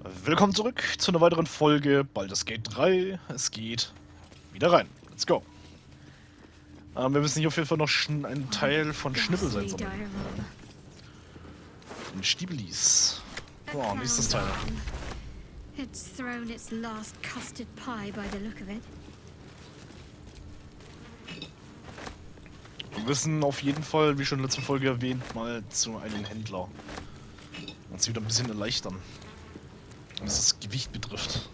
Willkommen zurück zu einer weiteren Folge Baldurs Gate 3. Es geht wieder rein. Let's go. Wir müssen hier auf jeden Fall noch einen Teil von Schnippelsein sammeln. Von Stiebelis. Oh, nächstes Teil. It's thrown its last custard pie by the look of it. Wir müssen auf jeden Fall, wie schon in der letzten Folge erwähnt, mal zu einem Händler. Uns wieder ein bisschen erleichtern. Was das Gewicht betrifft.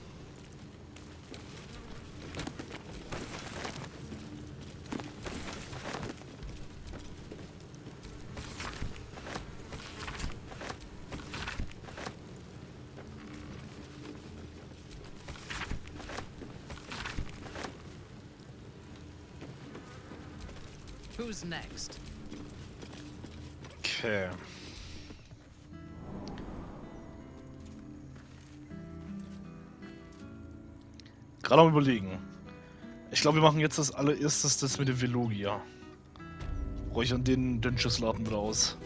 Who's next? Okay. Gerade am Überlegen. Ich glaube, wir machen jetzt das allererstes das mit dem Felogyrs. Räuchern den Dünnschuss-Laden wieder aus.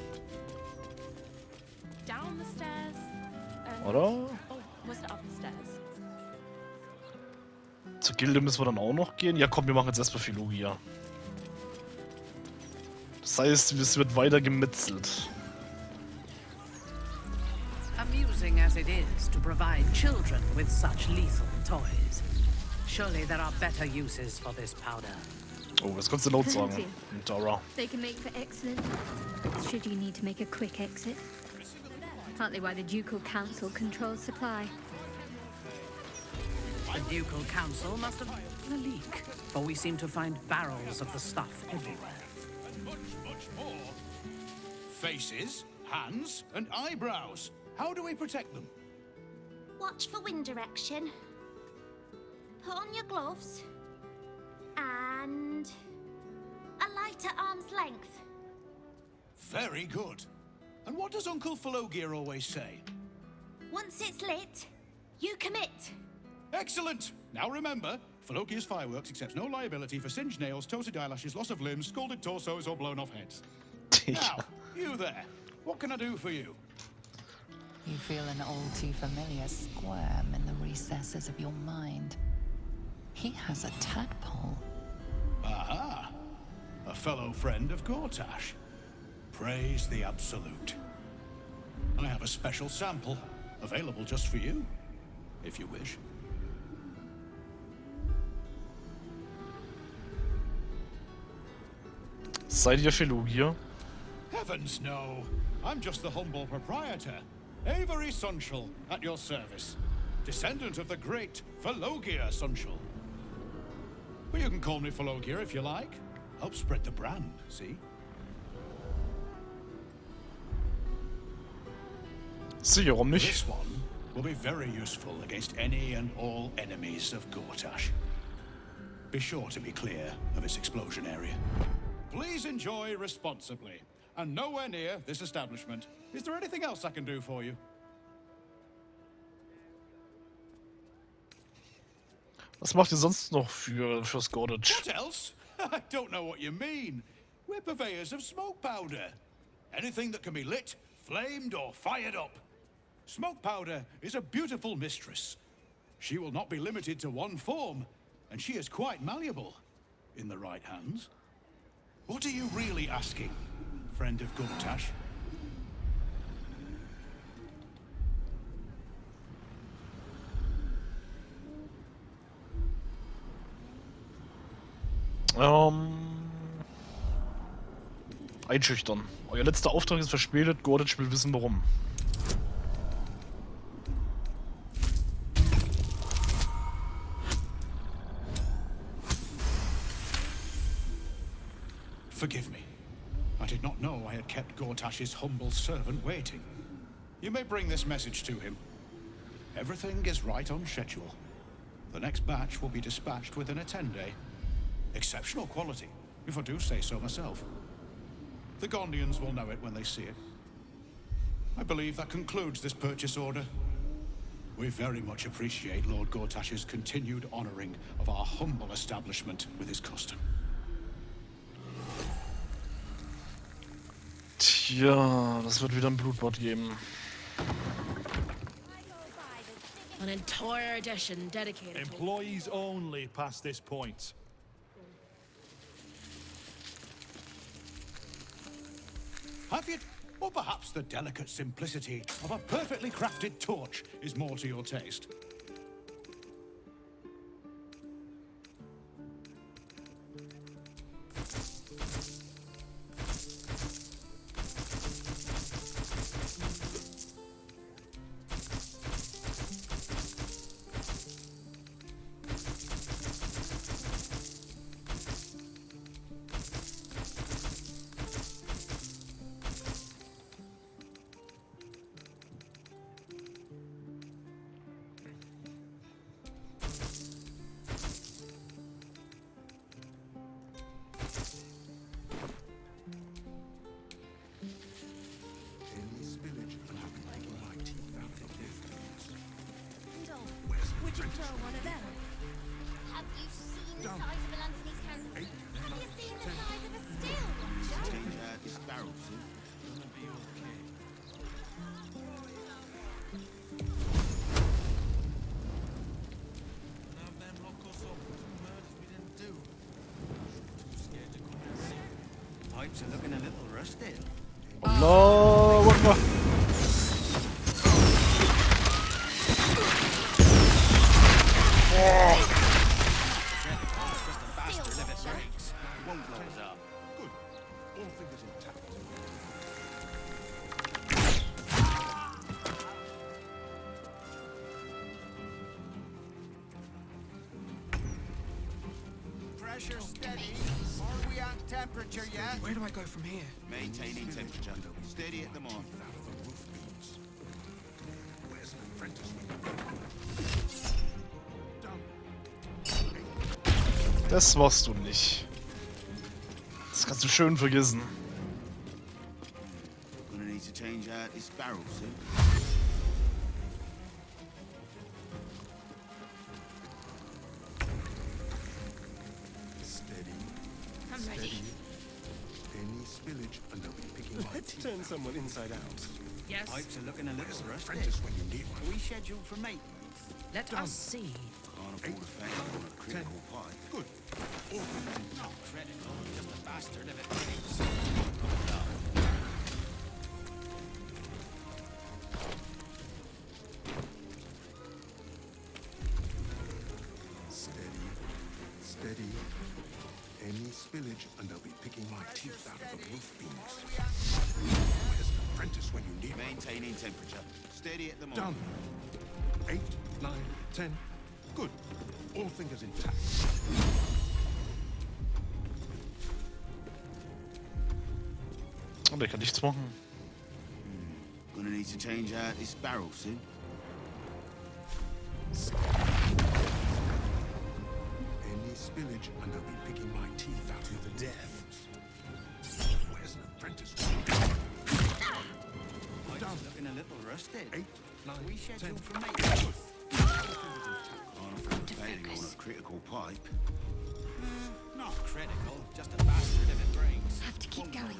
Oder? Zur Gilde müssen wir dann auch noch gehen. Ja komm, wir machen jetzt erstmal Felogyrs. Das heißt, es wird weiter gemetzelt. Amusing as it is to provide children with such lethal toys. Surely there are better uses for this powder. Oh, das kannst du laut sagen, Dara. They can make for excellent should you need to make a quick exit. Partly why the Ducal Council controls supply. The Ducal Council must have had a leak, for we seem to find barrels of the stuff everywhere. Much more. Faces, hands, and eyebrows. How do we protect them? Watch for wind direction. Put on your gloves. And a light at arm's length. Very good. And what does Uncle Felogyrs always say? Once it's lit, you commit. Excellent! Now remember, Felogyrs Fireworks accepts no liability for singed nails, toasted eyelashes, loss of limbs, scalded torsos, or blown off heads. Now, you there. What can I do for you? You feel an all too familiar squirm in the recesses of your mind. He has a tadpole. Aha! A fellow friend of Gortash. Praise the Absolute. I have a special sample, available just for you, if you wish. Seid ihr Felogyrs? Heavens no! I'm just the humble proprietor, Avery Sunshall, at your service. Descendant of the great Felogyrs Sunshall. But you can call me Felogyrs if you like. Help spread the brand, see? Sicher, warum nicht? This one will be very useful against any and all enemies of Gortash. Be sure to be clear of its explosion area. Please enjoy responsibly, and nowhere near this establishment. Is there anything else I can do for you? Was macht ihr sonst noch fürs Gortash? What else? I don't know what you mean. We're purveyors of smoke powder. Anything that can be lit, flamed, or fired up. Smoke powder is a beautiful mistress. She will not be limited to one form, and she is quite malleable in the right hands. What are you really asking, friend of Gortash? Einschüchtern. Euer letzter Auftrag ist verspätet, Gortash will wissen warum. Forgive me. I did not know I had kept Gortash's humble servant waiting. You may bring this message to him. Everything is right on schedule. The next batch will be dispatched within a 10-day. Exceptional quality, if I do say so myself. The Gondians will know it when they see it. I believe that concludes this purchase order. We very much appreciate Lord Gortash's continued honoring of our humble establishment with his custom. Tja, das wird wieder ein Blutbad geben. An entire edition dedicated to... Employees only past this point. Have you? Or perhaps the delicate simplicity of a perfectly crafted torch is more to your taste. Would you throw one of them? Have you seen the size of an Anthony's cannon? Have you seen the size of a steel? Change out this barrel, see? Gonna be okay. None of them lock us up for some murders we didn't do. Too scared to come and see. Pipes are looking a little rusted. Allahu Akbar. Pressure steady. Are we at temperature yet? Where do I go from here? Maintaining temperature. Steady at the mark. Das warst du nicht. Das kannst du schön vergessen. Gonna need to change out this barrel soon. I'm ready. Any spillage and they'll be picking up. Let's turn someone inside out. Yes, Pipes are looking a little rusty. When you need one. Are we scheduled for maintenance? let us see. Can't afford a fan on a critical pipe. Good. Not critical, just a bastard if it breaks. Steady. Steady. Any spillage and they'll be picking my teeth out of the roof beams. Where's an apprentice when you need one? Maintaining temperature. Steady at the mark. Done. 8, 9, 10. Good. All fingers intact. Und er kann nichts machen. Gonna need to change out this barrel soon. Any spillage and they'll be picking my teeth out to the death. Where's an apprentice? Pipes looking a little rusted. 8, 9, We 10. scheduled for maintenance. Can't afford failing on a critical pipe. Not critical, just a bastard if it breaks. Have to keep going.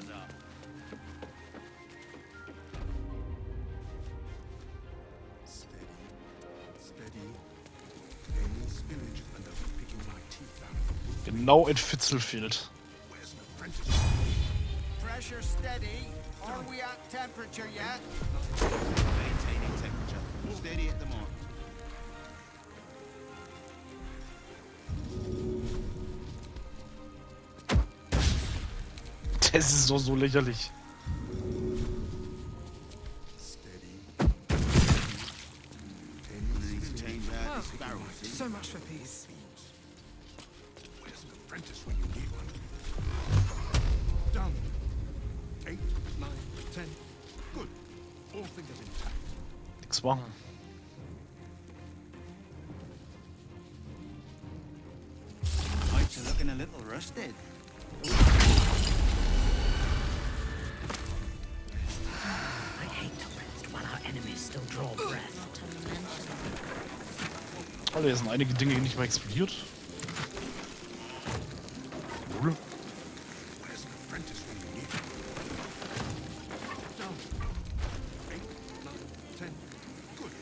Steady. Steady. Any spillage and they'll be picking my teeth out of the roof. Genau ein Fitzel fehlt. Where's an apprentice? Pressure steady. Are we at temperature yet? Maintaining temperature. Steady at the mark. Das ist doch so lächerlich. Steady. Gonna need to change out this barrel soon. So much for peace. Where's an apprentice when you need one? Done. 8, 9, 10. Good. All fingers intact. Nichts machen. Pipes are looking a little rusted. I hate to rest while our enemies still draw breath. Alter, hier sind einige Dinge nicht mehr explodiert. Cool. Where's an apprentice when you need one? Done. 8, 9, 10. Good.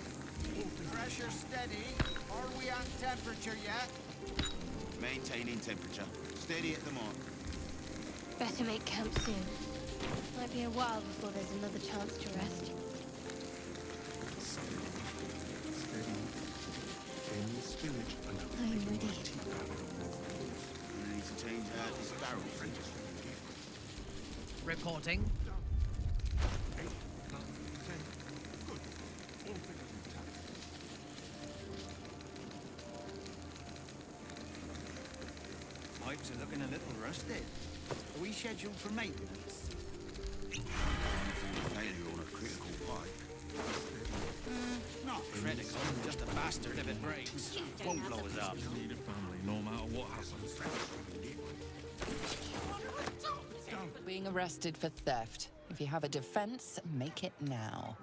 All fingers Pressure steady. Are we at temperature yet? Maintaining temperature. Steady at the mark. Better make camp soon. Might be a while before there's another chance to rest. Any spillage under the I'm ready. We need to change out this barrel fridge. Reporting. 8, 9, 10. Good. All figures intact. Pipes are looking a little rusted. Are we scheduled for maintenance? Failure on a critical pipe. Not critical, just a bastard if it breaks. Won't blow us up. Need a family, no matter what happens. Being arrested for theft. If you have a defense, make it now.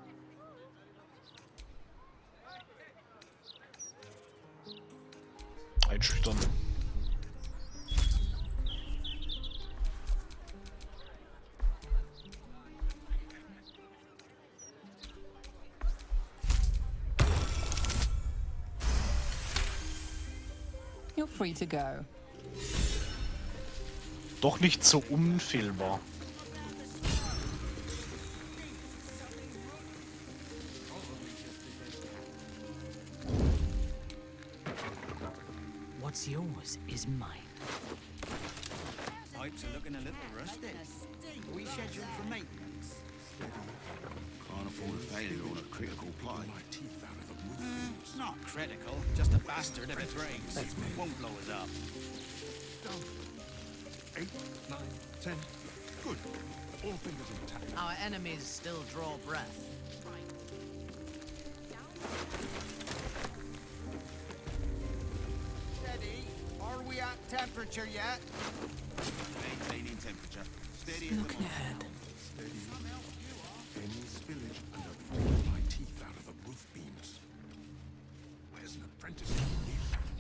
Einschüchtern. You're free to go. Doch nicht so unfehlbar. What's yours is mine. Pipes are looking a little rusted. Are we scheduled for maintenance? Can't afford a failure on a critical pipe. My teeth out of the roof. Not critical, just a bastard if it breaks. Won't blow us up. Down. 8, 9, 10. Good. All fingers intact. Our enemies still draw breath. Steady. Are we at temperature yet? Maintaining temperature. Steady as Look the ahead. Steady. Any spillage under the roof. My teeth out of the roof beams. Where's an apprentice?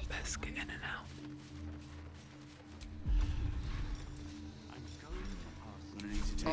Let's get in and out. Gonna need to take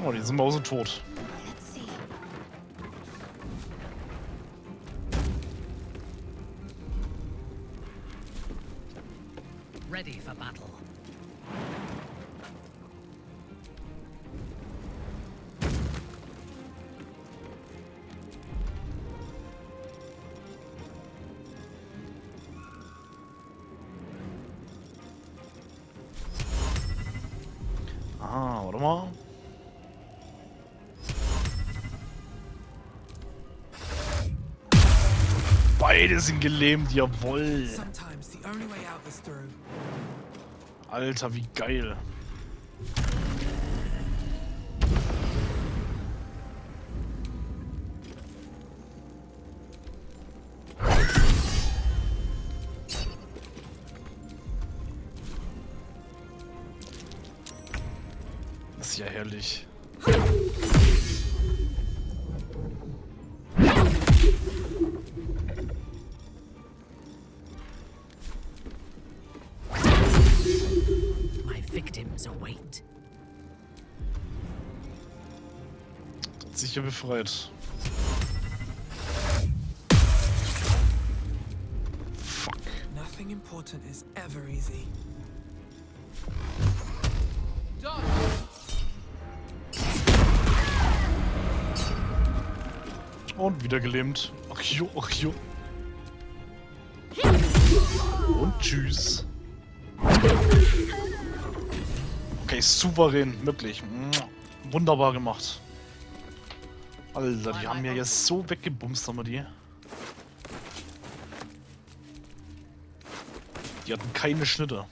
Oh, die sind mausetot. Let's see. Ready for battle. Ah, warte mal. Beide sind gelähmt, jawoll. Sometimes the only way out is through. Alter, wie geil. Das ist ja herrlich. My victims await. Hat sich ja befreit. Fuck. Nothing important is ever easy. Und wieder gelähmt. Ach jo, ach jo. Und tschüss. Okay, souverän, wirklich. Wunderbar gemacht. Alter, die haben mir jetzt so weggebumst, haben wir die. Die hatten keine Schnitte.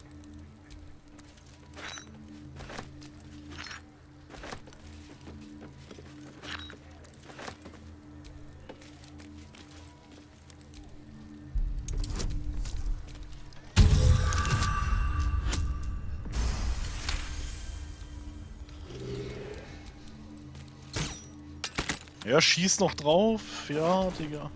Ja, schieß noch drauf. Ja, Digga.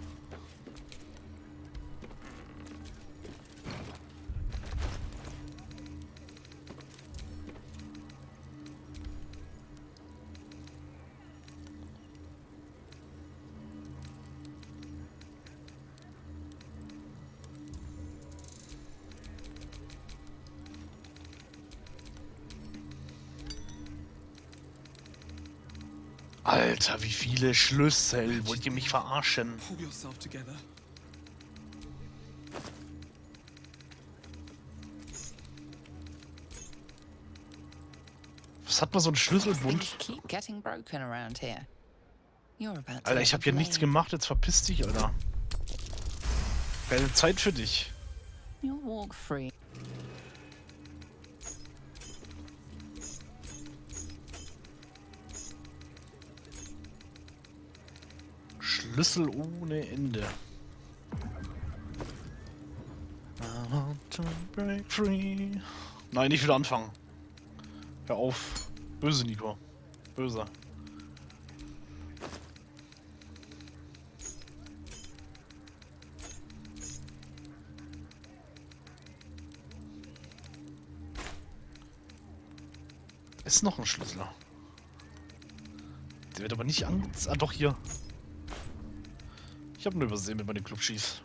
Alter, wie viele Schlüssel. Wollt ihr mich verarschen? Pull yourself together. Was hat man so einen Schlüsselbund? Things keep getting broken around here. You're about to Alter, ich get hab hier the nichts blame. gemacht. Jetzt verpiss dich, Alter. Keine Zeit für dich. You'll walk free. Schlüssel ohne Ende. I want to break free. Nein, nicht wieder anfangen. Hör auf. Böse, Nico. Böse. Ist noch ein Schlüssel. Der wird aber nicht angezeigt. Ah, doch, hier. Ich habe nur übersehen mit meinem Club schießt.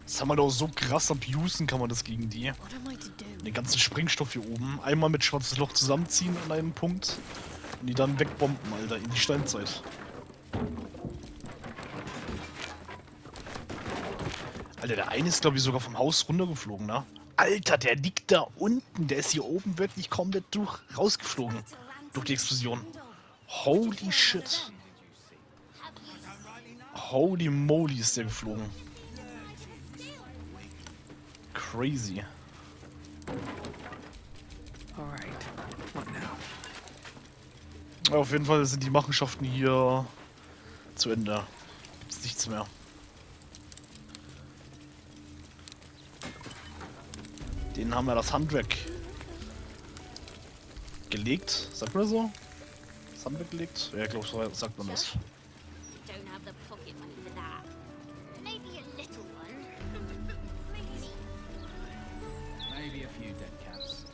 Das haben wir doch so krass abusen, kann man das gegen die. What am I to do? Den ganzen Sprengstoff hier oben. Einmal mit schwarzes Loch zusammenziehen an einem Punkt. Und die dann wegbomben, Alter, in die Steinzeit. Alter, der eine ist, glaube ich, sogar vom Haus runtergeflogen, ne? Alter, der liegt da unten. Der ist hier oben wirklich komplett rausgeflogen. Durch die Explosion. Holy shit. Holy moly ist der geflogen. Crazy. Alright, what now? Auf jeden Fall sind die Machenschaften hier zu Ende. Gibt's nichts mehr. Denen haben wir das Handwerk gelegt. Sagt man das so? Das Handwerk gelegt? Ja, ich glaube, so sagt man das. Don't have the pocket money for that. Maybe a little one. Maybe. Maybe a few dead cats.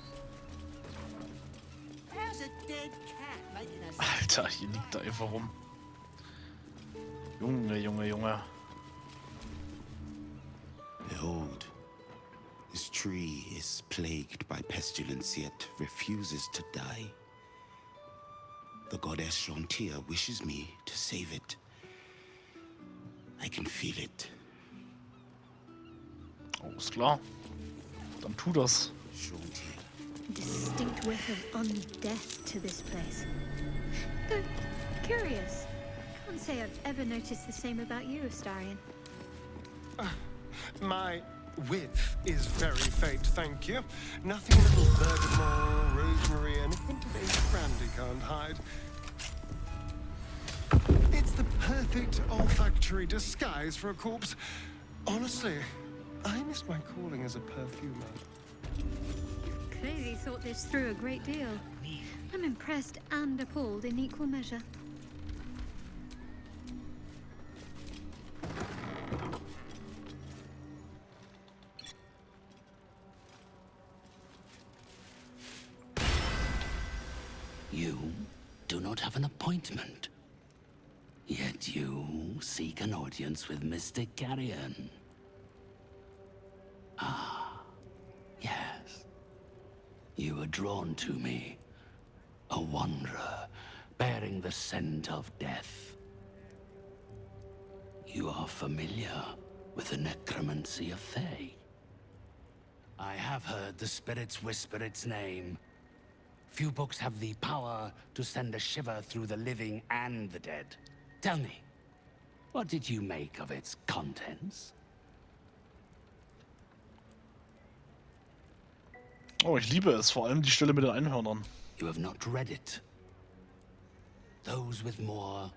How's a dead cat making us? Alter, hier liegt er einfach rum. Junge, Junge, Junge. Behold, this tree is plagued by pestilence, yet refuses to die. The goddess Chantia wishes me to save it. I can feel it. Alles klar. Dann tu das. Chantia. Distinct whiff of undeath to this place. Though, curious. Can't say I've ever noticed the same about you, Astarion. My width is very faint, thank you. Nothing a little bergamot, rosemary, and a hint of aged brandy can't hide. It's the perfect olfactory disguise for a corpse. Honestly, I miss my calling as a perfumer. You've clearly thought this through a great deal. I'm impressed and appalled in equal measure. You do not have an appointment. Yet you seek an audience with Mystic Carrion. Ah, yes. You were drawn to me. A wanderer, bearing the scent of death. You are familiar with the necromancy of Fae. I have heard the spirits whisper its name. Few books have the power to send a shiver through the living and the dead. Tell me, what did you make of its contents? Oh, ich liebe es, vor allem die Stelle mit den Einhörnern. You have not read it. Those with more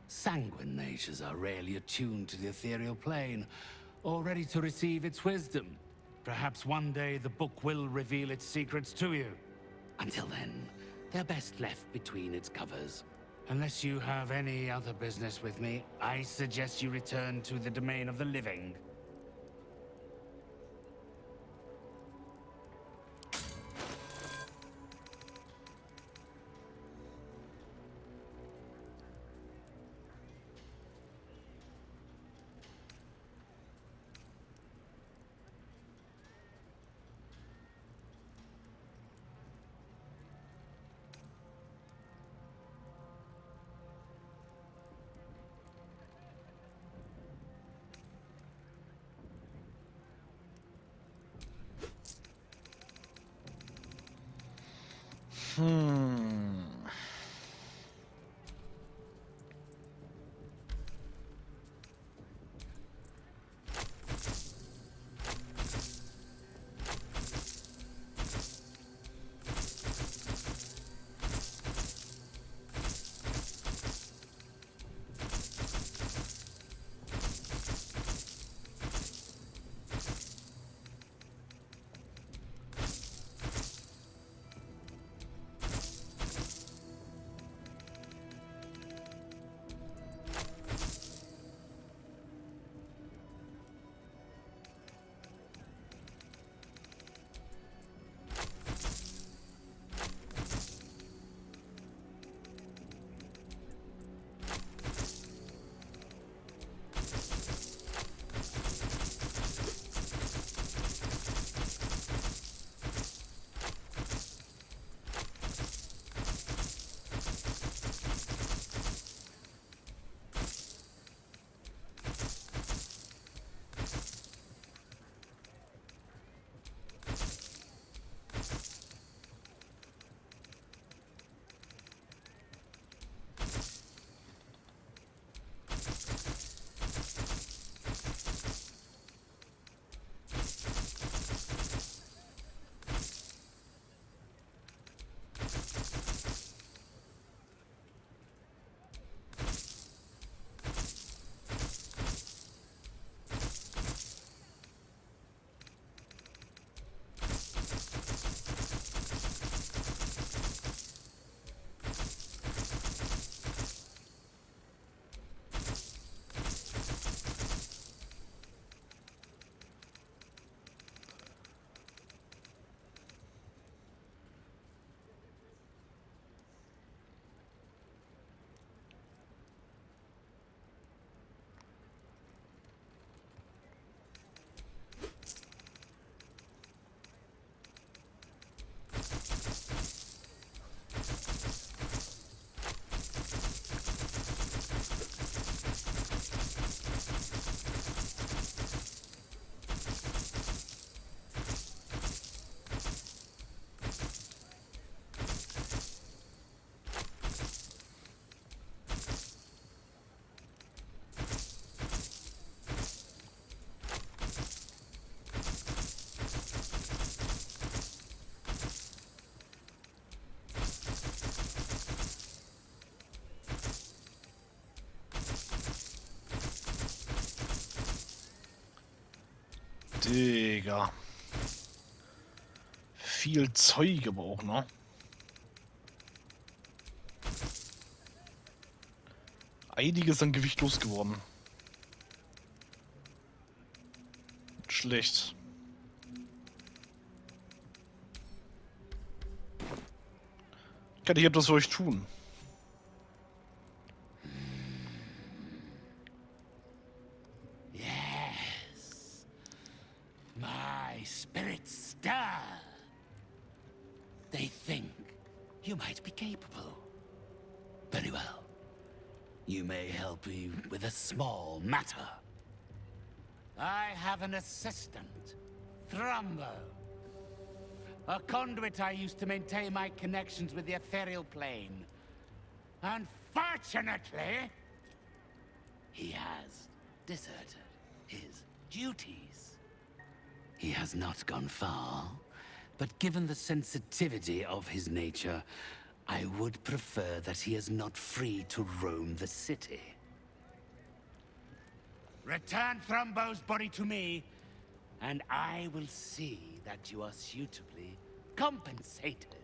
sanguine natures are rarely attuned to the ethereal plane, or ready to receive its wisdom. Perhaps one day the book will reveal its secrets to you. Until then, they're best left between its covers. Unless you have any other business with me, I suggest you return to the domain of the living. Digga. Viel Zeug aber auch, ne? Einiges an Gewicht losgeworden. Schlecht. Kann ich etwas für euch tun? my spirits stir. They think you might be capable. Very well. You may help me with a small matter. I have an assistant, Thrumbo. A conduit I used to maintain my connections with the ethereal plane. Unfortunately, he has deserted his duties. He has not gone far, but given the sensitivity of his nature, I would prefer that he is not free to roam the city. Return Thrumbo's body to me, and I will see that you are suitably compensated.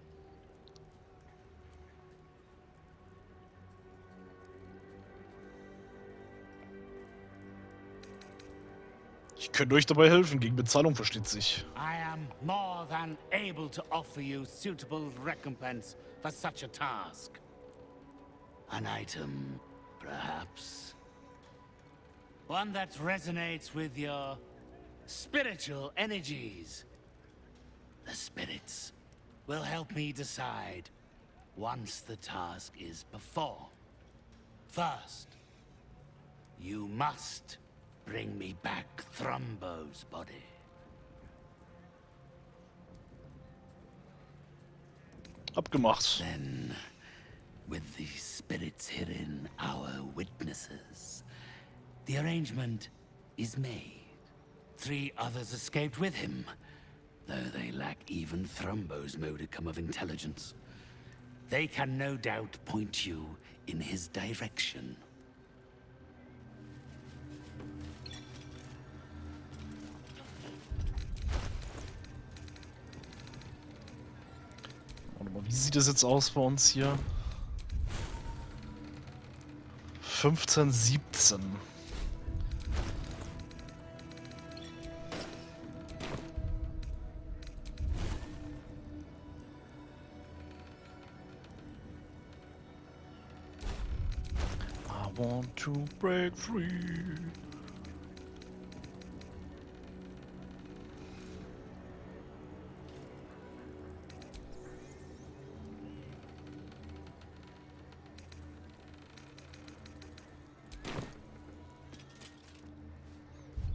Ich könnte euch dabei helfen, gegen Bezahlung versteht sich. I am more than able to offer you suitable recompense for such a task. An item, perhaps. One that resonates with your spiritual energies. The spirits will help me decide once the task is performed. First, you must bring me back Thrumbo's body. Abgemacht. Then, with the spirits herein our witnesses, the arrangement is made. 3 others escaped with him, though they lack even Thrumbo's modicum of intelligence. They can no doubt point you in his direction. Warte mal, wie sieht es jetzt aus bei uns hier? 15, 17. I want to break free.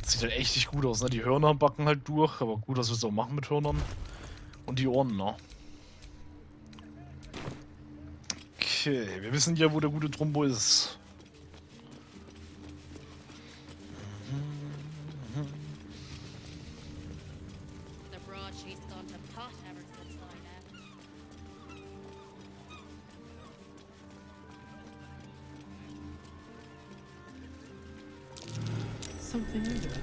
Sieht halt echt nicht gut aus, ne? Die Hörner backen halt durch, aber gut, dass wir es auch machen mit Hörnern. Und die Ohren, ne? Okay, wir wissen ja, wo der gute Trumbo ist. The broadsheet's gone to pot ever since I left. Something over there.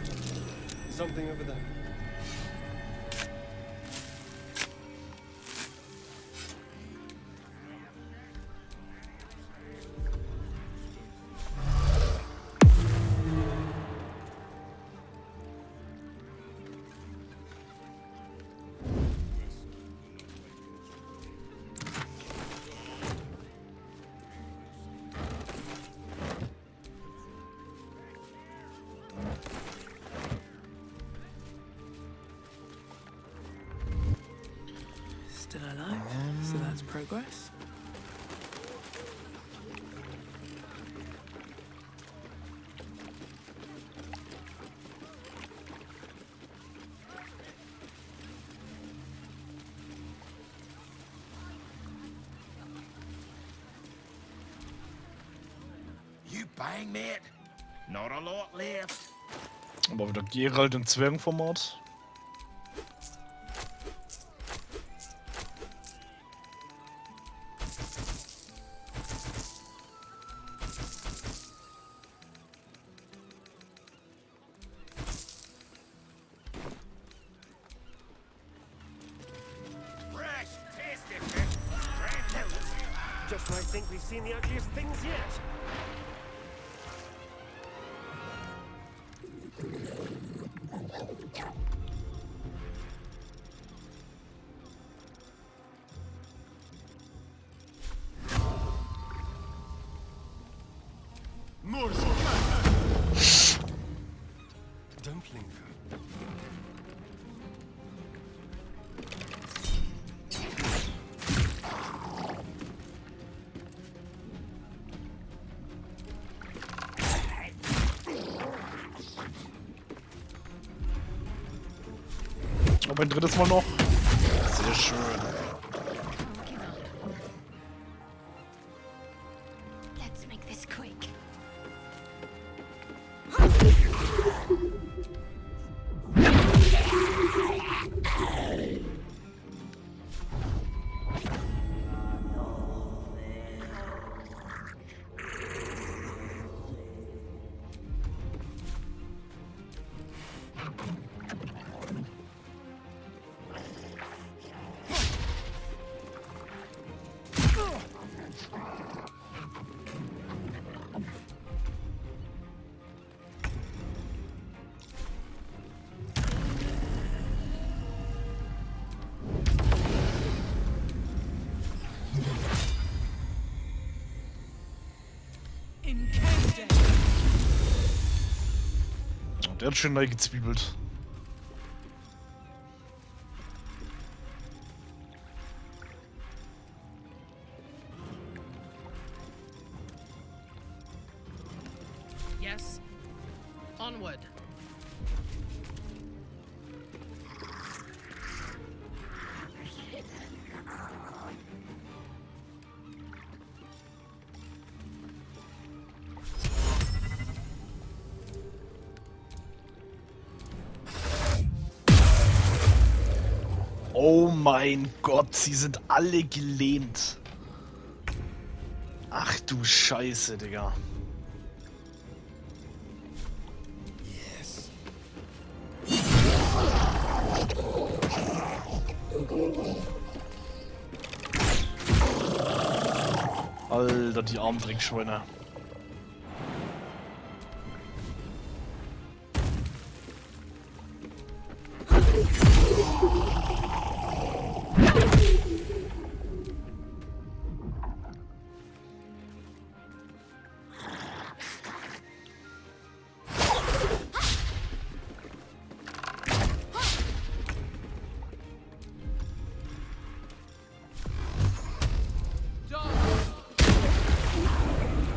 Something over there. Still alive, so that's progress. You bang, mate? Not a lot left. Aber wieder Geralt im Zwergenformat. Fresh, tasty fish. Brand new. Just when I think we've seen the ugliest things yet. Don't linger. glaube ein drittes Mal noch. Sehr schön. Let's make this quick. Der hat schön neu gezwiebelt. Yes. Onward. Oh mein Gott, sie sind alle gelähmt. Ach du Scheiße, Digga. Alter, die armen Dreckschweine.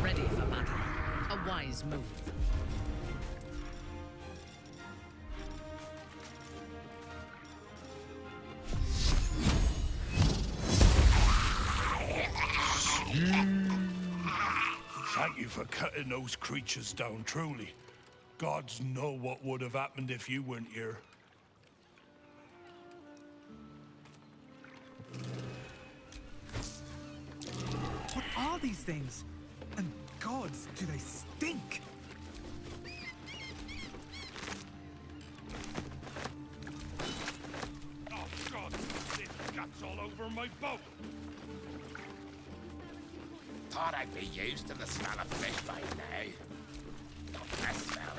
Ready for battle. A wise move. Thank you for cutting those creatures down, truly. Gods know what would have happened if you weren't here. What are these things? And gods, do they stink? Oh, God, this guts all over my boat. Thought I'd be used to the smell of fish by now. Not that smell.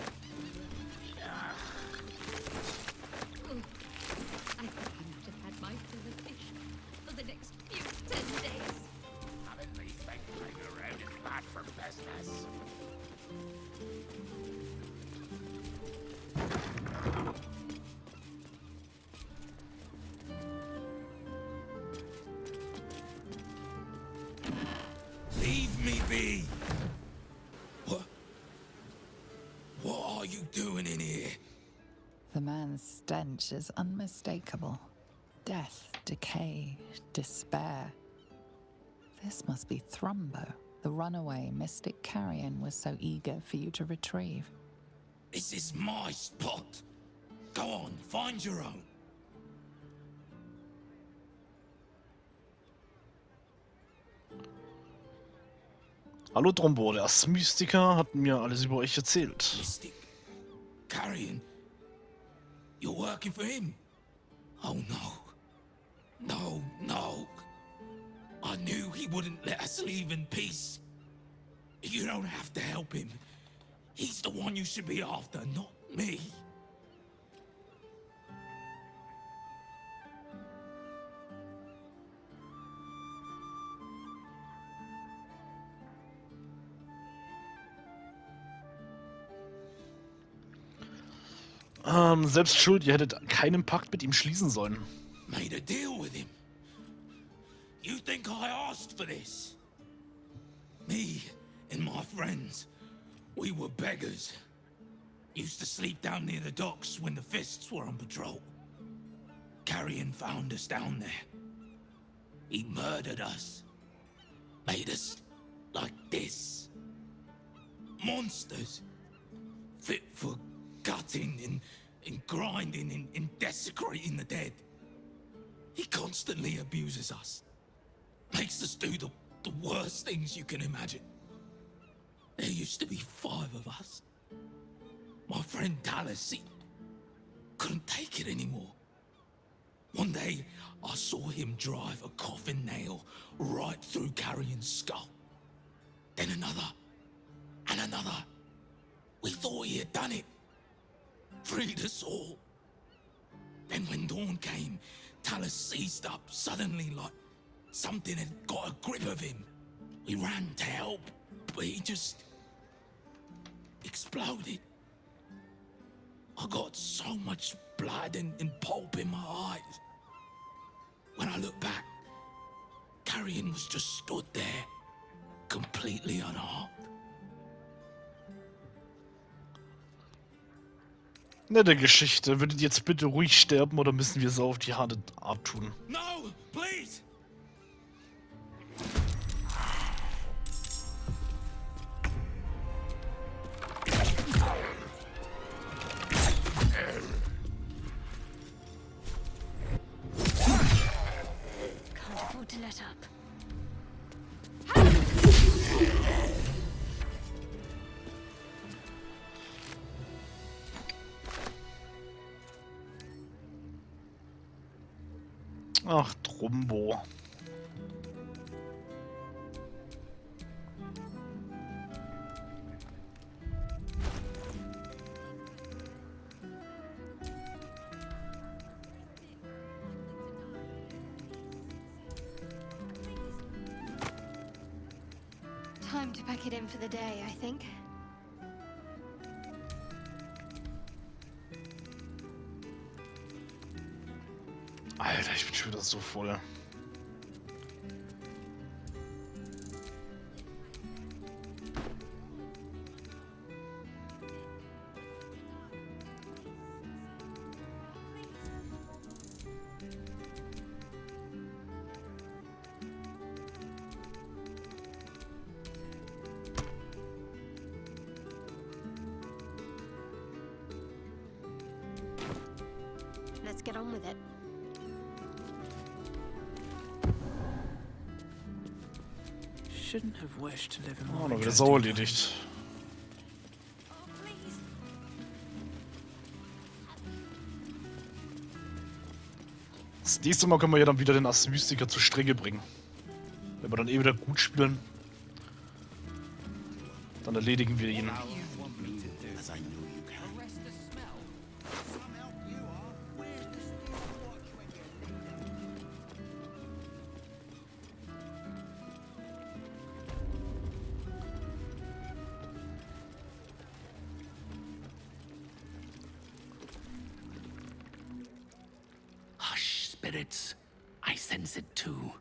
I think I might have had my fill of fish for the next few 10 days. Having these things hanging around is bad for business. Leave me be! What are you doing in here? The man's stench is unmistakable. Death, decay, despair. This must be Thrumbo, the runaway mystic carrion was so eager for you to retrieve. This is my spot. Go on, find your own. Hallo Trombo, der Mystiker hat mir alles über euch erzählt. Mystic? Carrion? You're working for him? Oh no. No, no. I knew he wouldn't let us leave in peace. You don't have to help him. He's the one you should be after, not me. Selbst schuld, ihr hättet keinen Pakt mit ihm schließen sollen. Made a deal with him. You think I asked for this? Me and my friends, we were beggars. Used to sleep down near the docks when the fists were on patrol. Carrion found us down there. He murdered us. Made us like this. Monsters. Fit for cutting and grinding and desecrating the dead. He constantly abuses us. Makes us do the worst things you can imagine. There used to be 5 of us. My friend Dallas, he couldn't take it anymore. One day, I saw him drive a coffin nail right through Carrion's skull. Then another, and another. We thought he had done it. Freed us all. Then when dawn came, Talus seized up suddenly like something had got a grip of him. We ran to help, but he just exploded. I got so much blood and pulp in my eyes. When I look back, Carrion was just stood there, completely unharmed. Nette Geschichte. Würdet ihr jetzt bitte ruhig sterben oder müssen wir so auf die harte Art tun? No, please! Can't afford to let up. Ach, Trumbo. Time to pack it in for the day, I think. Alter, ich bin schon wieder so voll. Let's get on with it. Shouldn't have wished to live in Oh, more noch wieder interesting Sau erledigt. Das nächste Mal können wir ja dann wieder den Ast-Mystiker zur Strecke bringen. Wenn wir dann eh wieder gut spielen, dann erledigen wir ihn. Spirits, I sense it too.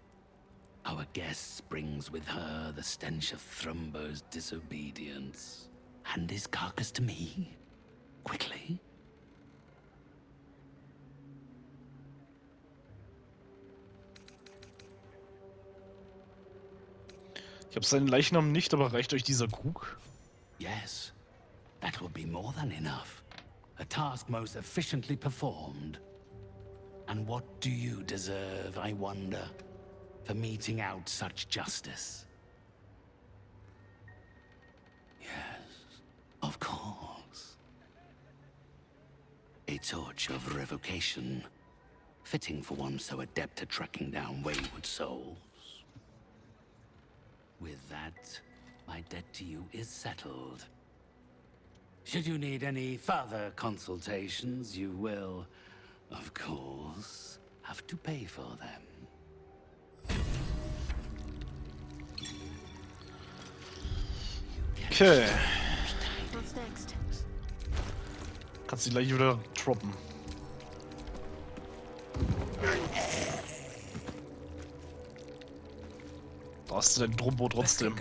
Our guest brings with her the stench of Thrumbo's disobedience. Hand his carcass to me, quickly. Ich habe seinen Leichnam nicht, aber reicht euch dieser Krug? Yes, that would be more than enough. A task most efficiently performed. And what do you deserve, I wonder, for meting out such justice? Yes, of course. A torch of revocation, fitting for one so adept at tracking down wayward souls. With that, my debt to you is settled. Should you need any further consultations, you will, of course, have to pay for them. Okay. What's next? Kannst du gleich wieder droppen. Da hast du den Trumbo trotzdem.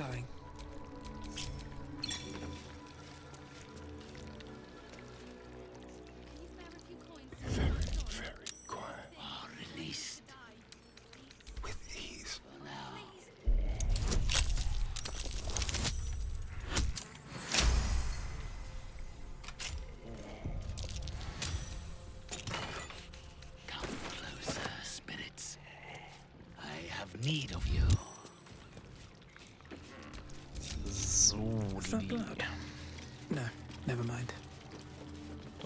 need of you. So, Lili. No, never mind.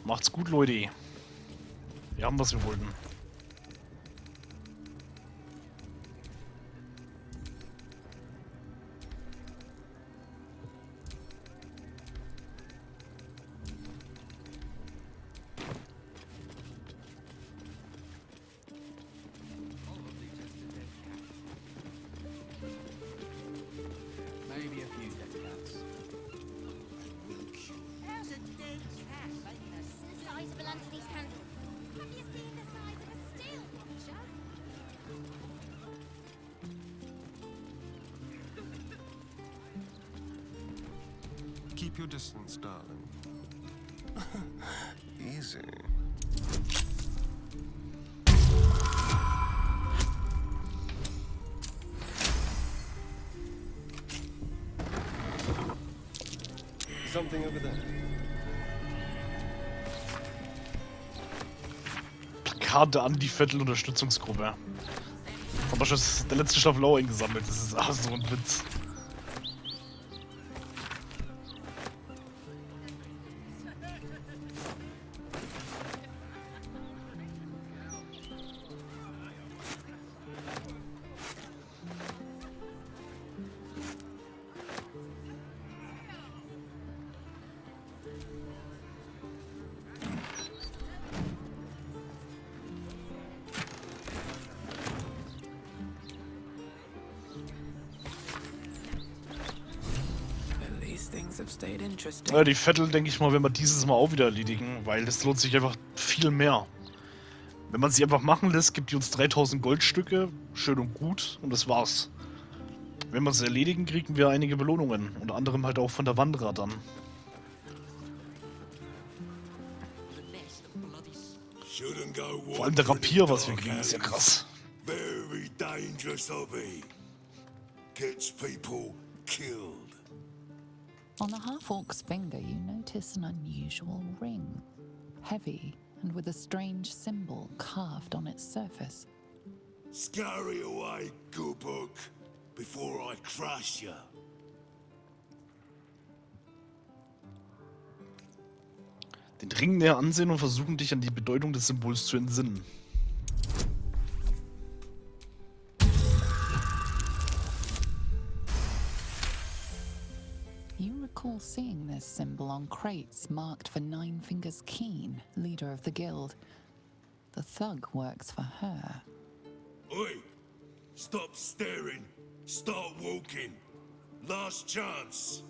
Macht's gut, Leute. Wir haben, was wir wollten. Maybe a few dead cats. How's a dead cat making the size of an Anthony's candle? Have you seen the size of a steel watcher? Keep your distance, darling. Easy. Something over there. Plakate an die Vettel-Unterstützungsgruppe. Haben wir schon der letzte Staffel auch eingesammelt. Das ist so ein Witz. Ja, die Vettel, denke ich mal, werden wir dieses Mal auch wieder erledigen, weil das lohnt sich einfach viel mehr. Wenn man sie einfach machen lässt, gibt die uns 3000 Goldstücke, schön und gut, und das war's. Wenn wir sie erledigen, kriegen wir einige Belohnungen, unter anderem halt auch von der Wanderer dann. Vor allem der Rapier, was wir kriegen, ist ja krass. Very dangerous hobby. Gets people killed. On the half-orc's finger, you notice an unusual ring. Heavy and with a strange symbol carved on its surface. Scurry away, good book, before I crush you. Den Ring näher ansehen und versuchen, dich an die Bedeutung des Symbols zu entsinnen. You recall seeing this symbol on crates marked for Nine Fingers Keen, leader of the guild. The thug works for her. Oi! Stop staring. Start walking. Last chance.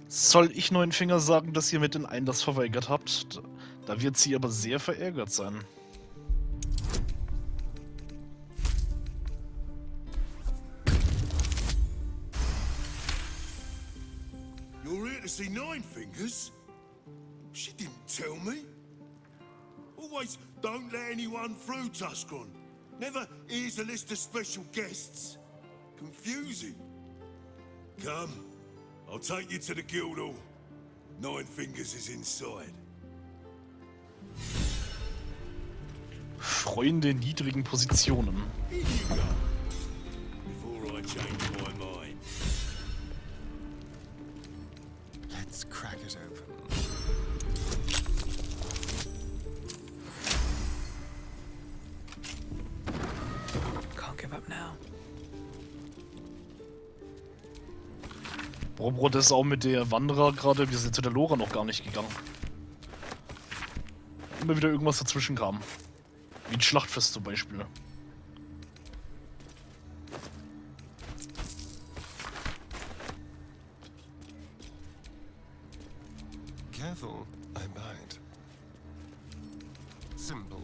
Soll ich Neunfinger sagen, dass ihr mit den Einlass verweigert habt? Da wird sie aber sehr verärgert sein. You're here to see Nine Fingers? She didn't tell me. Always don't let anyone through, Tuscron. Never here's a list of special guests. Confusing. Come, I'll take you to the guild hall. Nine Fingers is inside. Freunde in niedrigen Positionen. Here you go. Before I change my mind. Let's crack it open. Can't give up now. Bro, das ist auch mit der Wanderer gerade, wir sind zu der Lora noch gar nicht gegangen. Immer wieder irgendwas dazwischen kam. Wie ein Schlachtfest zum Beispiel. Careful, I bite. Simple.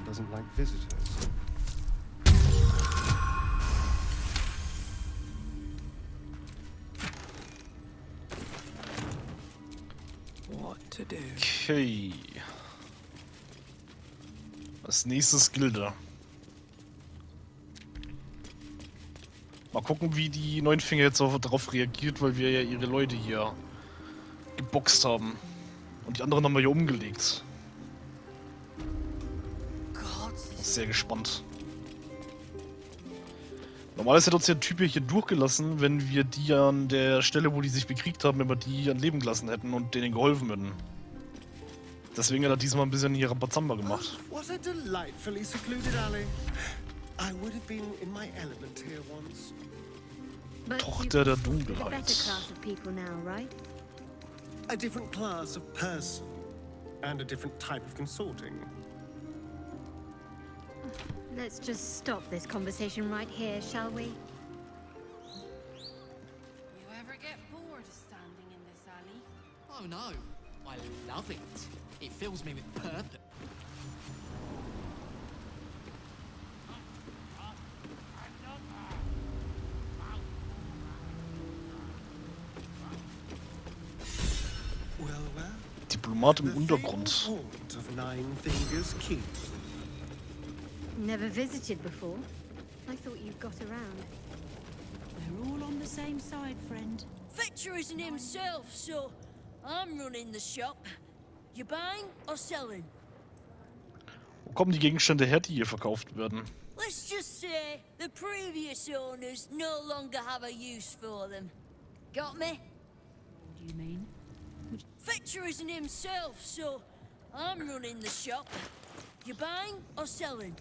doesn't like visitors. What to do? Okay. Als nächstes Gilde. Mal gucken, wie die Neunfinger jetzt darauf reagiert, weil wir ja ihre Leute hier geboxt haben. Und die anderen haben wir hier umgelegt. Sehr gespannt. Normalerweise hätte uns der Typ hier durchgelassen, wenn wir die an der Stelle, wo die sich bekriegt haben, wenn wir die an Leben gelassen hätten und denen geholfen hätten. Deswegen hat er diesmal ein bisschen hier Rambazamba gemacht. What a delightfully secluded alley. I would have been in my element here once. Tochter der A better Dunkelheit. class of people now, right? A different class of person. And a different type of consorting. Let's just stop this conversation right here, shall we? You ever get bored of standing in this alley? Oh no, I love it. It fills me with purpose. Well, well. Diplomat im Untergrund. Haunt of Felogyrs keep. Never visited before. I thought you got around. We're all on the same side, friend. Victor isn't himself, so I'm running the shop. You buying or selling? Wo kommen die Gegenstände her, die hier verkauft werden? Let's just say the previous owners no longer have a use for them. Got me? What do you mean? Victor isn't himself, so I'm running the shop. You buying or selling?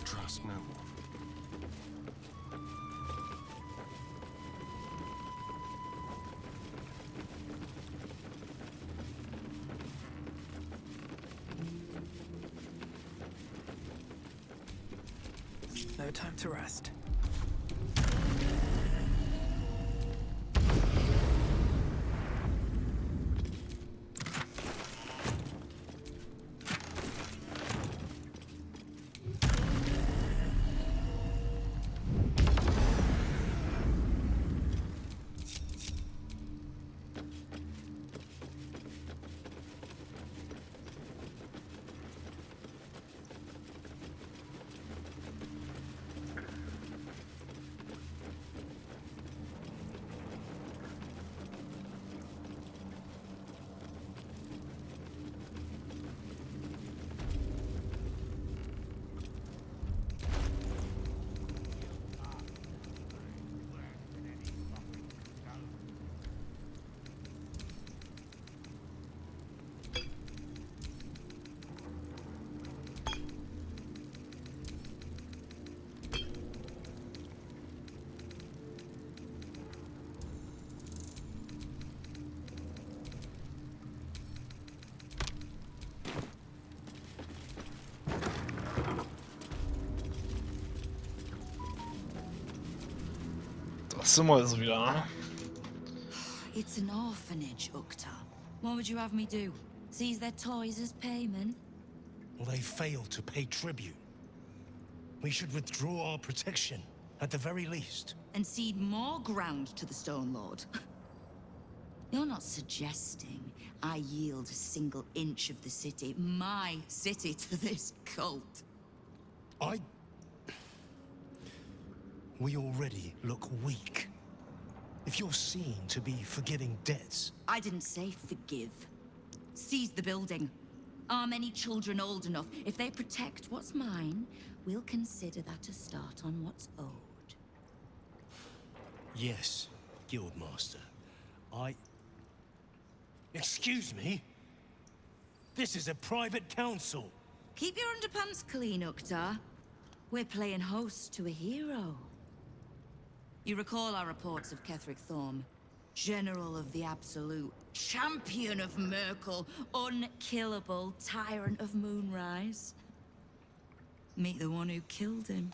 Trust no one. No time to rest. Sind wir also wieder, ne? It's an orphanage, Ukta. What would you have me do? Seize their toys as payment? Well, they failed to pay tribute. We should withdraw our protection, at the very least. And cede more ground to the Stone Lord? You're not suggesting I yield a single inch of the city, my city, to this cult? we already look weak. If you're seen to be forgiving debts... I didn't say forgive. Seize the building. Are many children old enough? If they protect what's mine, we'll consider that a start on what's owed. Yes, Guildmaster. Excuse me? This is a private council. Keep your underpants clean, Uktar. We're playing host to a hero. You recall our reports of Ketheric Thorm, General of the Absolute, Champion of Merkel, unkillable Tyrant of Moonrise. Meet the one who killed him.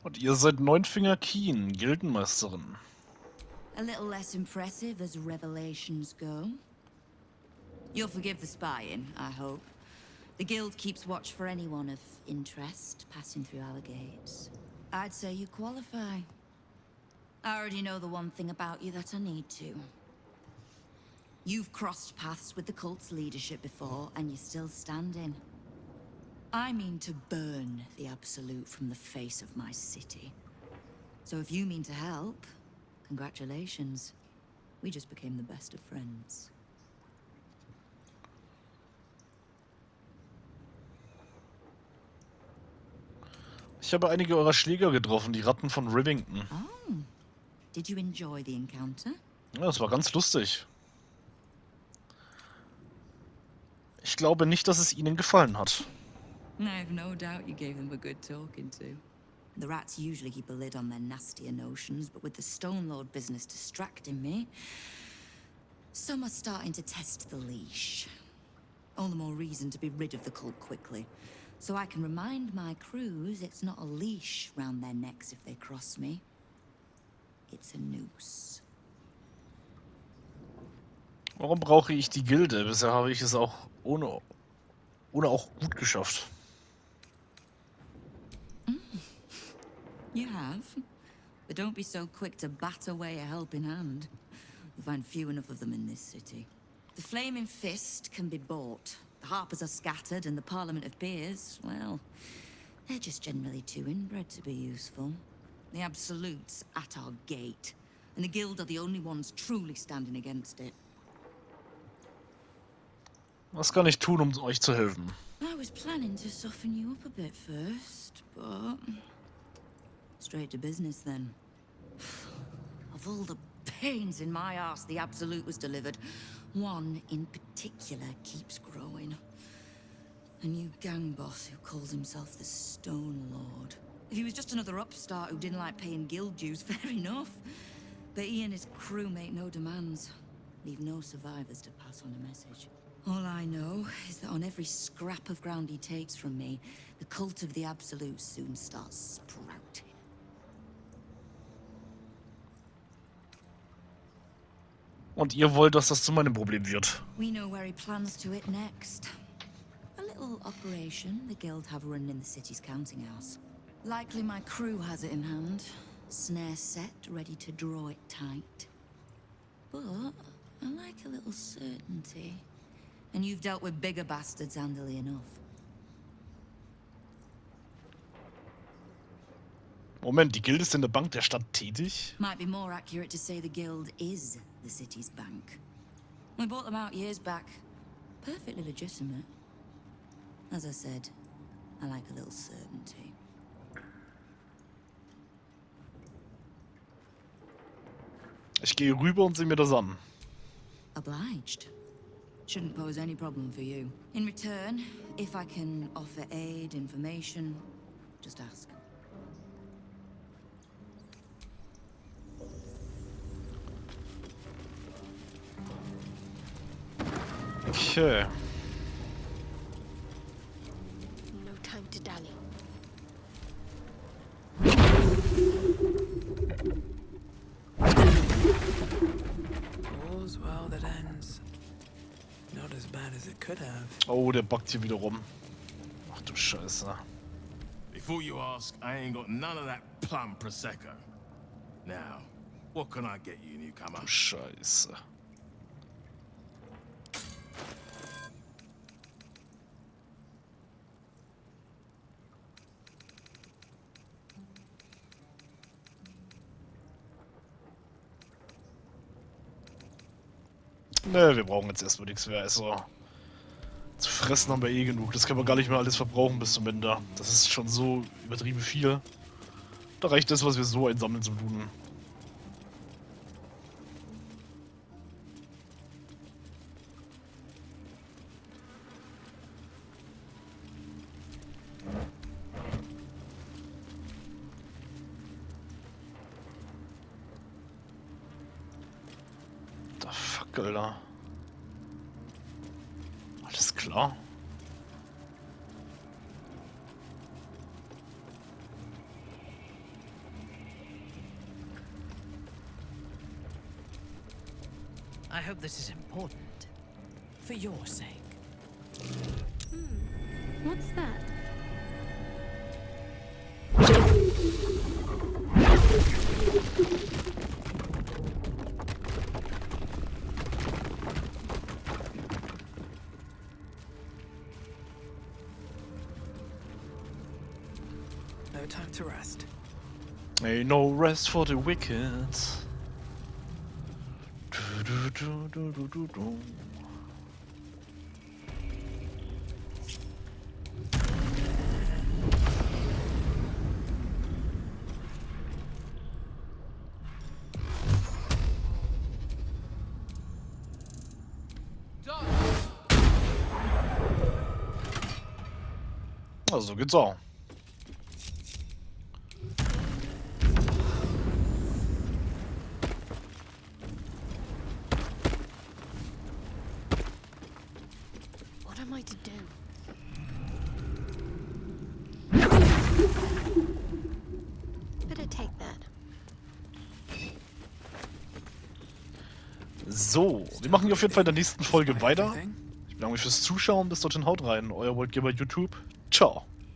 Und ihr seid Neunfinger Keen, Gildenmeisterin. A little less impressive as revelations go. You'll forgive the spying, I hope. The guild keeps watch for anyone of interest passing through our gates. I'd say you qualify. I already know the one thing about you that I need to. You've crossed paths with the cult's leadership before, and you're still standing. I mean to burn the Absolute from the face of my city. So if you mean to help, congratulations. We just became the best of friends. Ich habe einige eurer Schläger getroffen, die Ratten von Rivington. Oh. Did you enjoy the encounter? Ja, das war ganz lustig. Ich glaube nicht, dass es ihnen gefallen hat. I've no doubt you gave them a good talking to. The rats usually keep a lid on their nastier notions, but with the Stone Lord business distracting me, some are starting to test the leash. All the more reason to be rid of the cult quickly, so I can remind my crews it's not a leash round their necks if they cross me. It's a noose. Warum brauche ich die Gilde? Bisher habe ich es auch ohne auch gut geschafft. You have, but don't be so quick to bat away a helping hand. You'll find few enough of them in this city. The Flaming Fist can be bought. The Harpers are scattered, and the Parliament of Peers, well, they're just generally too inbred to be useful. The Absolute's at our gate, and the Guild are the only ones truly standing against it. Was kann ich tun, euch zu helfen? I was planning to soften you up a bit first, but... straight to business then. Of all the pains in my arse the Absolute was delivered, one in particular keeps growing. A new gang boss who calls himself the Stone Lord. If he was just another upstart who didn't like paying guild dues, fair enough. But he and his crew make no demands. Leave no survivors to pass on a message. All I know is that on every scrap of ground he takes from me, the cult of the Absolute soon starts sprouting. Und ihr wollt, dass das zu meinem Problem wird. We know where he plans to hit next. A little operation the guild have run in the city's counting house. Likely my crew has it in hand. Snare set, ready to draw it tight. But I like a little certainty. And you've dealt with bigger bastards handily enough. Moment, die Gilde ist in der Bank der Stadt tätig? Might be more accurate to say the guild is the city's bank. We bought them out years back. Perfectly legitimate. As I said, I like a little certainty. Ich gehe rüber und sehe mir das an. Obliged. Shouldn't pose any problem for you. In return, if I can offer aid, information, just ask. Okay. No time to dally. All's well that ends. Not as bad as it could have. Oh, der backt hier wieder rum. Ach du Scheiße. Before you ask, I ain't got none of that plum prosecco. Now, what can I get you, newcomer? Du Scheiße. Ne, wir brauchen jetzt erstmal nichts mehr. Also, zu fressen haben wir eh genug. Das können wir gar nicht mehr alles verbrauchen bis zum Ende. Das ist schon so übertrieben viel. Da reicht das, was wir so einsammeln zum Looten. Da fuck, Alter. Alles klar. I hope this is important. For your sake. What's that? No time to rest. Ain't no rest for the wicked. Also so geht's auch. What am I to do? Better take that. So, wir machen auf jeden Fall in der nächsten Folge weiter. Ich bedanke mich fürs Zuschauen. Bis dorthin, haut rein. Euer VaultGamerYT. Ciao.